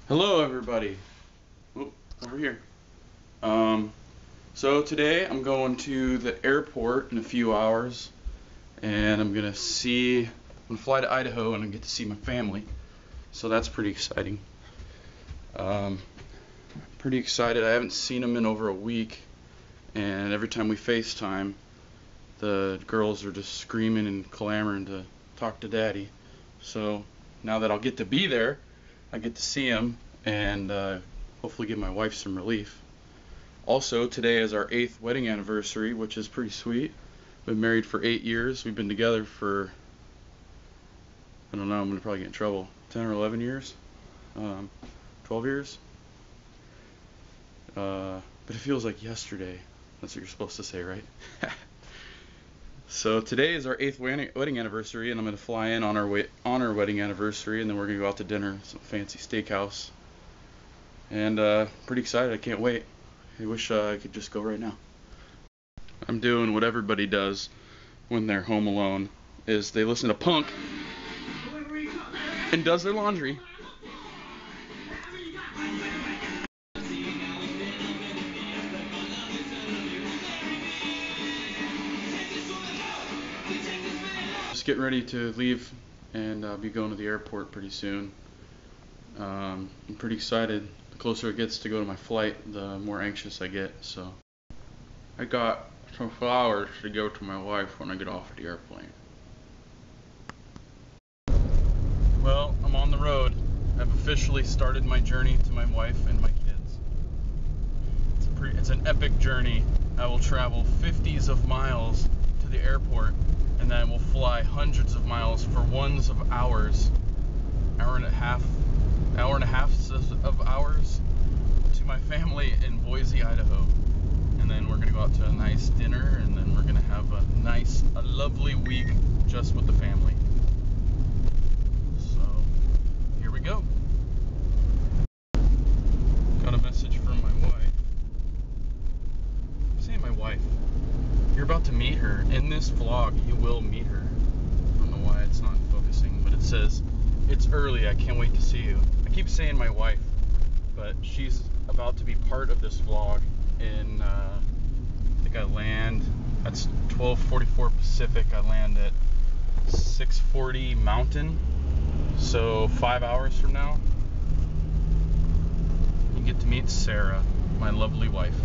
Hello everybody. Oh, over here. So today I'm going to the airport in a few hours, and I'm gonna fly to Idaho and I get to see my family. So that's pretty exciting. Pretty excited. I haven't seen them in over a week, and every time we FaceTime, the girls are just screaming and clamoring to talk to Daddy. So now that I'll get to be there, I get to see him and hopefully give my wife some relief. Also, today is our 8th wedding anniversary, which is pretty sweet. Been married for 8 years. We've been together for, I don't know, I'm going to probably get in trouble, 10 or 11 years? 12 years? But it feels like yesterday. That's what you're supposed to say, right? So today is our 8th wedding anniversary, and I'm going to fly in on our wedding anniversary, and then we're going to go out to dinner, some fancy steakhouse. And pretty excited. I can't wait. I wish I could just go right now. I'm doing what everybody does when they're home alone, is they listen to punk and does their laundry. Just getting ready to leave and be going to the airport pretty soon. I'm pretty excited. The closer it gets to go to my flight, the more anxious I get. So I got some flowers to give to my wife when I get off the airplane. Well, I'm on the road. I've officially started my journey to my wife and my kids. It's an epic journey. I will travel 50s of miles to the airport, and then we'll fly hundreds of miles for ones of hours, hour and a half of hours to my family in Boise, Idaho. And then we're going to go out to a nice dinner, and then we're going to have a lovely week just with the family. So, here we go. Got a message from my wife. I'm saying my wife. You're about to meet her. In this vlog, you will meet her. I don't know why it's not focusing, but it says, "It's early, I can't wait to see you." I keep saying my wife, but she's about to be part of this vlog. In I think I land, that's 12:44 Pacific. I land at 6:40 Mountain, so 5 hours from now you get to meet Sarah, my lovely wife.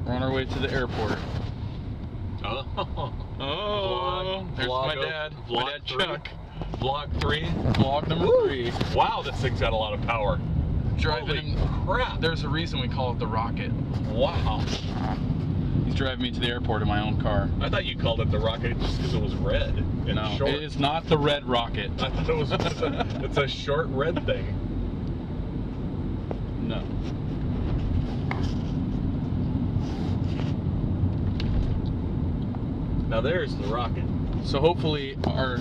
We're on our way to the airport. There's my dad. My dad Chuck. Vlog 3? Vlog number 3. Wow, this thing's got a lot of power. Driving him. Crap. There's a reason we call it the Rocket. Wow. He's driving me to the airport in my own car. I thought you called it the Rocket just because it was red and No, short. it is not the red Rocket. I thought it was it's a short red thing. No. Now there's the Rocket. So hopefully our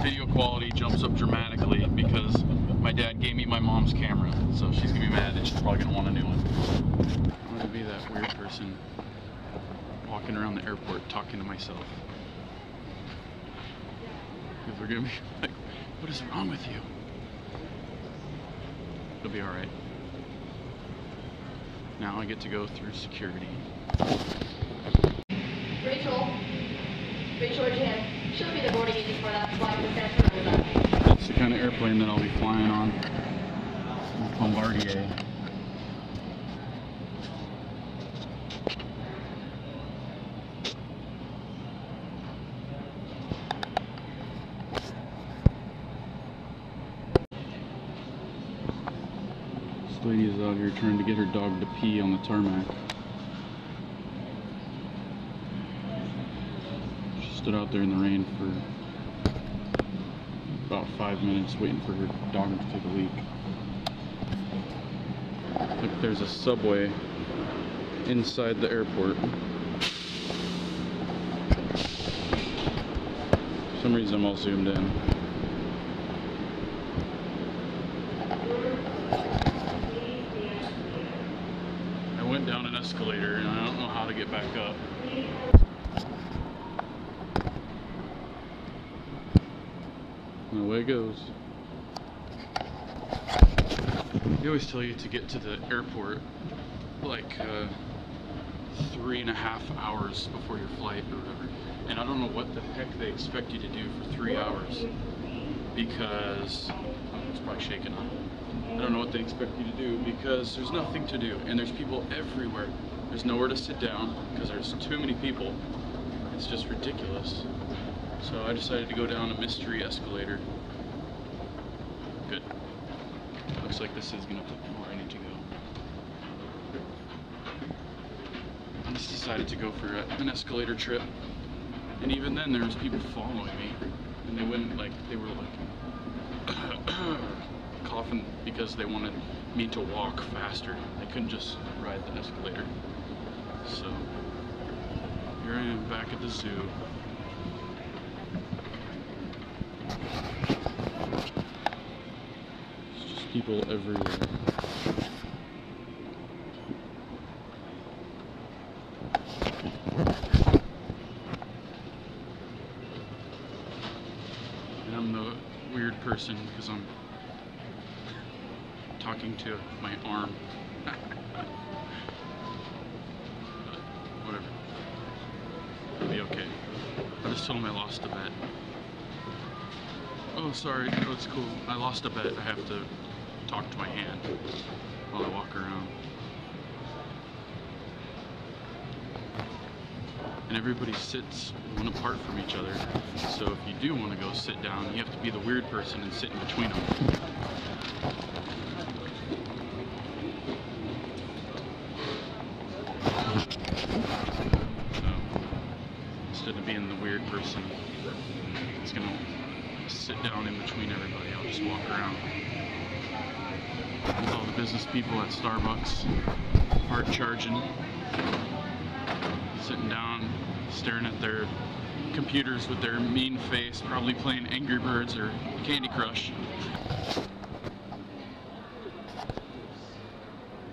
video quality jumps up dramatically because my dad gave me my mom's camera, so she's gonna be mad and she's probably gonna want a new one. I'm gonna be that weird person walking around the airport talking to myself. Because they're gonna be like, "What is wrong with you?" It'll be alright. Now I get to go through security. Rachel or Jan, she'll be the boarding agent for that flight to San Fernando. That's the kind of airplane that I'll be flying on. Bombardier. This lady is out here trying to get her dog to pee on the tarmac. Stood out there in the rain for about 5 minutes waiting for her dog to take a leak. Look, there's a subway inside the airport. For some reason I'm all zoomed in. I went down an escalator and I don't know how to get back up. And away it goes. They always tell you to get to the airport like 3.5 hours before your flight or whatever. And I don't know what the heck they expect you to do for 3 hours, because it's probably shaking up. I don't know what they expect you to do because there's nothing to do, and there's people everywhere. There's nowhere to sit down because there's too many people. It's just ridiculous. So I decided to go down a mystery escalator. Good. Looks like this is gonna put me where I need to go. I just decided to go for an escalator trip, and even then there was people following me, and they wouldn't, like, they were like coughing because they wanted me to walk faster. They couldn't just ride the escalator. So here I am back at the zoo. It's just people everywhere. And I'm the weird person because I'm talking to my arm. Whatever. It'll be okay. I just told him I lost a bet. Oh, sorry. Oh, it's cool. I lost a bet. I have to talk to my hand while I walk around. And everybody sits one apart from each other. So if you do want to go sit down, you have to be the weird person and sit in between them. Instead of being the weird person that's gonna sit down in between everybody, I'll just walk around. With all the business people at Starbucks, hard charging, sitting down, staring at their computers with their mean face, probably playing Angry Birds or Candy Crush.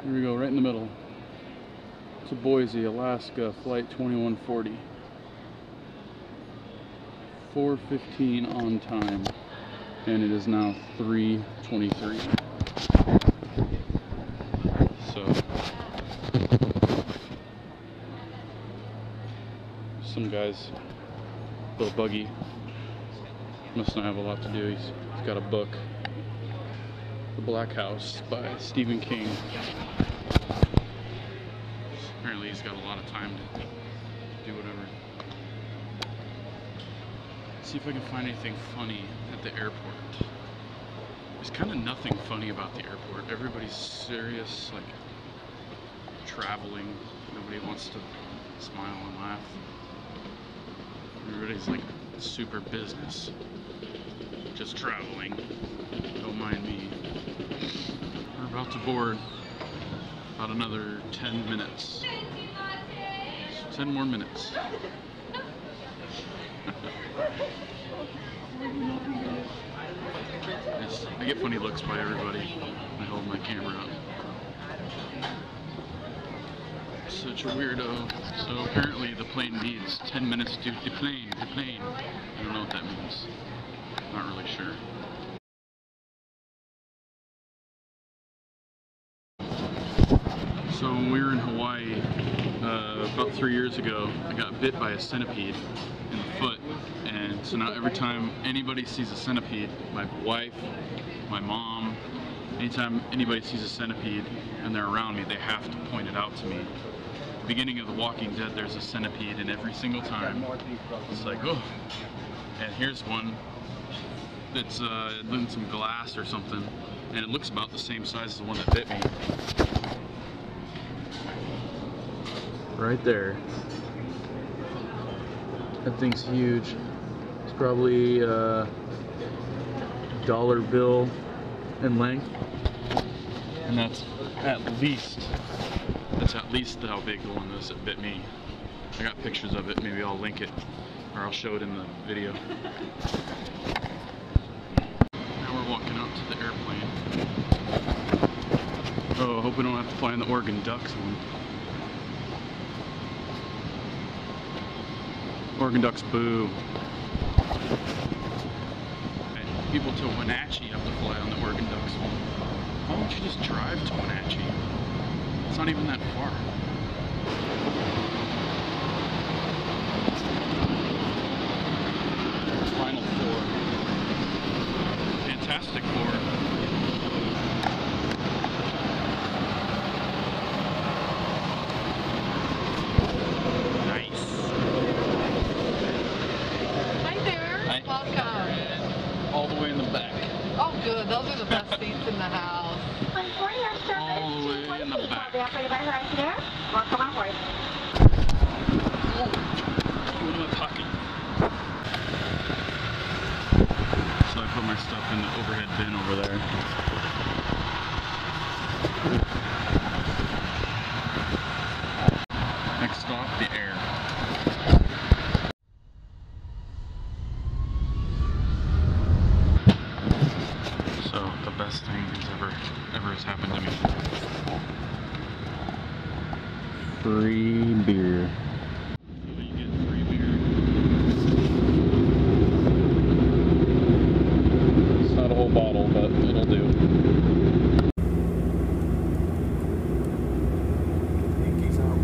Here we go, right in the middle. To Boise, Alaska, flight 2140. 4:15 on time, and it is now 3:23. So, some guy's little buggy must not have a lot to do. He's got a book, The Black House by Stephen King. Apparently he's got a lot of time to do whatever. See if I can find anything funny at the airport. There's kind of nothing funny about the airport. Everybody's serious, like traveling. Nobody wants to smile and laugh. Everybody's like super business. Just traveling. Don't mind me. We're about to board. About another 10 minutes. 10 more minutes. I get funny looks by everybody when I hold my camera up. Such a weirdo. So apparently the plane needs 10 minutes to deplane. I don't know what that means. Not really sure. So when we were in Hawaii about 3 years ago, I got bit by a centipede in the foot, and so now every time anybody sees a centipede, my wife, my mom, anytime anybody sees a centipede and they're around me, they have to point it out to me. At the beginning of The Walking Dead, there's a centipede, and every single time it's like, oh, and here's one that's in some glass or something, and it looks about the same size as the one that bit me. Right there. That thing's huge. It's probably a dollar bill in length, and that's at least how big the one is that bit me. I got pictures of it. Maybe I'll link it, or I'll show it in the video. Now we're walking out to the airplane. Oh, I hope we don't have to fly in the Oregon Ducks one. Oregon Ducks, boo. People to Wenatchee have to fly on the Oregon Ducks one. don't you just drive to Wenatchee? It's not even that far. Final floor. Fantastic floor. Nice. Hi there. Hi. Welcome. All the way in the back. Oh, good. Those are the best seats in the house. All the way in the back. Welcome aboard. What am I talking? So I put my stuff in the overhead bin over there. Next stop, the air. So the best thing that's ever has happened to me. Free beer. So you get free beer. It's not a whole bottle, but it'll do. Pinky's out.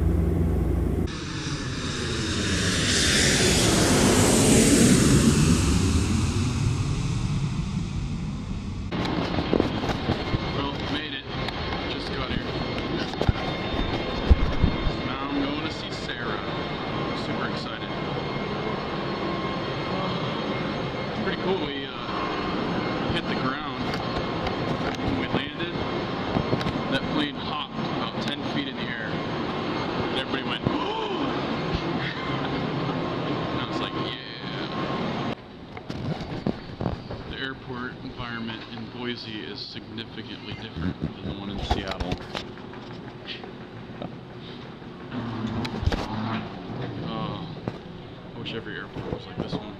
Well, made it. Just got here. Now I'm going to see Sarah. I'm super excited. It's pretty cool. We hit the ground. When we landed, that plane hopped about 10 feet in the air. And everybody went, oh! And I was like, yeah. The airport environment in Boise is significantly different than the one in Seattle. Oh, I wish every airport was like this one.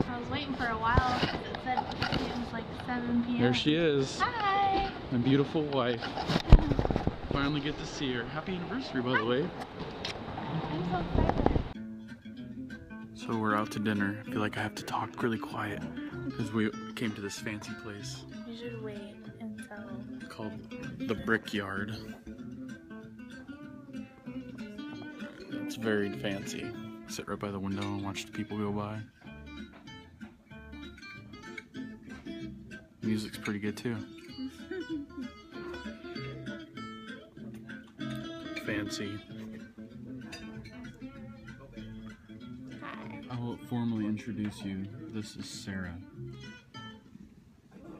I was waiting for a while because it said it was like 7 p.m. There she is. Hi! My beautiful wife. Finally get to see her. Happy anniversary, by the way. I'm so excited. So we're out to dinner. I feel like I have to talk really quiet because we came to this fancy place You should wait until... called the Brickyard. It's very fancy. Sit right by the window and watch the people go by. Music's pretty good too. Fancy. Hi. I will formally introduce you. This is Sarah.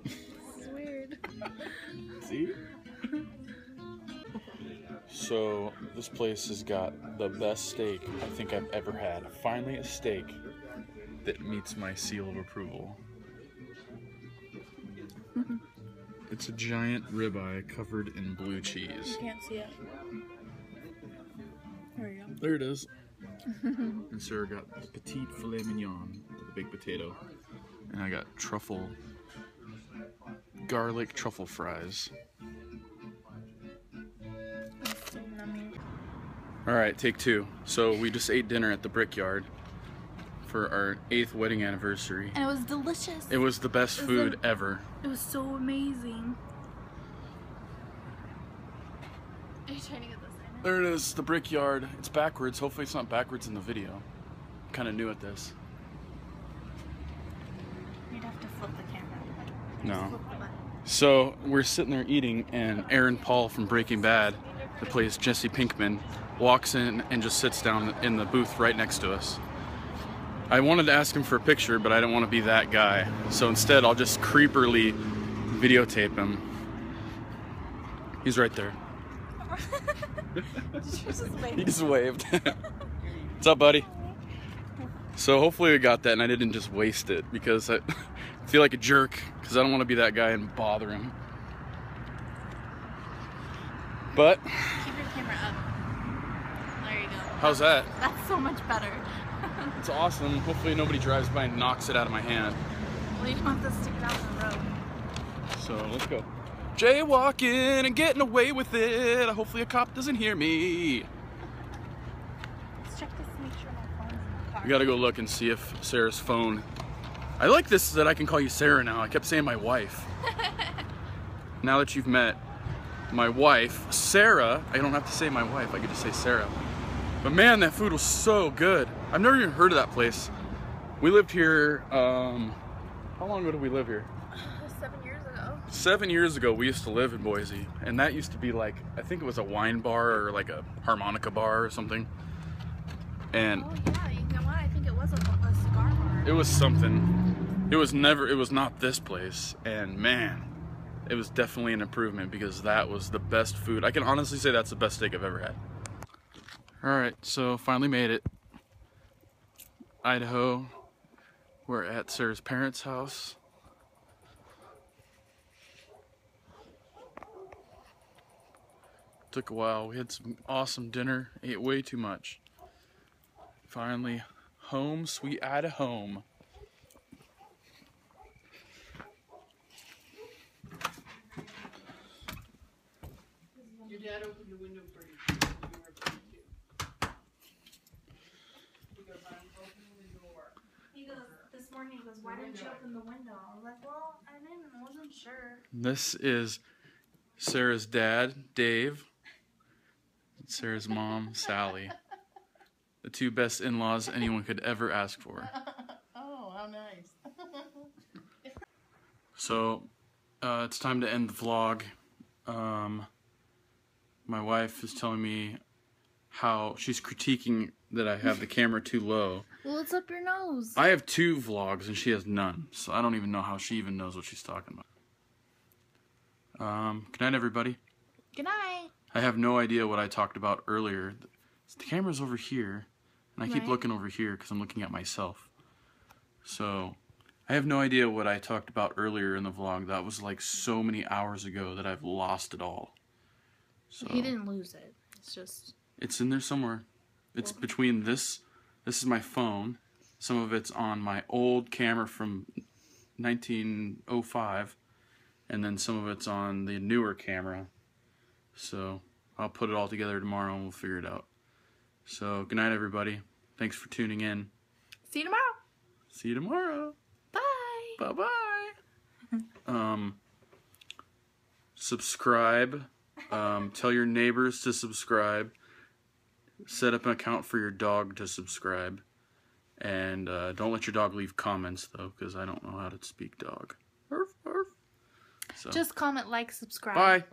It's weird. See? So, this place has got the best steak I think I've ever had. Finally, a steak that meets my seal of approval. It's a giant ribeye covered in blue cheese. You can't see it. There you go. There it is. And Sarah got the petite filet mignon, the big potato. And I got truffle, garlic truffle fries. It's so nummy. Alright, take two. So we just ate dinner at the Brickyard for our 8th wedding anniversary. And it was delicious. It was the best food ever. It was so amazing. Are you trying to get this in? There it is, the Brickyard. It's backwards. Hopefully it's not backwards in the video. I'm kind of new at this. You'd have to flip the camera. No. Flip the button. So we're sitting there eating, and Aaron Paul from Breaking Bad, that plays Jesse Pinkman, walks in and just sits down in the booth right next to us. I wanted to ask him for a picture, but I didn't want to be that guy. So instead, I'll just creepily videotape him. He's right there. He just waved. What's up, buddy? So hopefully we got that and I didn't just waste it, because I feel like a jerk because I don't want to be that guy and bother him. But Keep your camera up. There you go. how's that? That's so much better. It's awesome. Hopefully nobody drives by and knocks it out of my hand. Well, you don't have to stick it out on the road. So let's go. Jaywalking and getting away with it. Hopefully a cop doesn't hear me. Let's check this to make sure my phone's in the car. We gotta go look and see if Sarah's phone. I like this that I can call you Sarah now. I kept saying my wife. now that you've met my wife, Sarah, I don't have to say my wife, I could just say Sarah. But man, that food was so good. I've never even heard of that place. We lived here, how long ago did we live here? 7 years ago. 7 years ago, we used to live in Boise, and that used to be like, I think it was a wine bar or like a harmonica bar or something. And Oh yeah, you know what? I think it was a cigar bar. it was something. It was not this place, and man, it was definitely an improvement because that was the best food. I can honestly say that's the best steak I've ever had. Alright, so finally made it. Idaho. We're at Sarah's parents' house. Took a while. We had some awesome dinner. Ate way too much. Finally, home, sweet Idahome. Your dad opened the window for you. Because I'm opening the door. He goes, this morning, he goes, why didn't you open the window? I was like, well, I wasn't sure. This is Sarah's dad, Dave. Sarah's mom, Sally. The two best in-laws anyone could ever ask for. Oh, how nice. So, it's time to end the vlog. My wife is telling me how she's critiquing that I have the camera too low. Well, it's up your nose. I have 2 vlogs and she has none, so I don't even know how she even knows what she's talking about. Good night, everybody. Good night. I have no idea what I talked about earlier. The camera's over here, and I keep Right. looking over here because I'm looking at myself. So, I have no idea what I talked about earlier in the vlog. That was like so many hours ago that I've lost it all. So, He didn't lose it. It's just... it's in there somewhere. It's between this is my phone. Some of it's on my old camera from 1905. And then some of it's on the newer camera. So I'll put it all together tomorrow and we'll figure it out. So good night, everybody. Thanks for tuning in. See you tomorrow. See you tomorrow. Bye. Bye-bye. Subscribe. Tell your neighbors to subscribe. Set up an account for your dog to subscribe. And don't let your dog leave comments, though, because I don't know how to speak dog. Arf, arf. So, Just comment, like, subscribe. bye.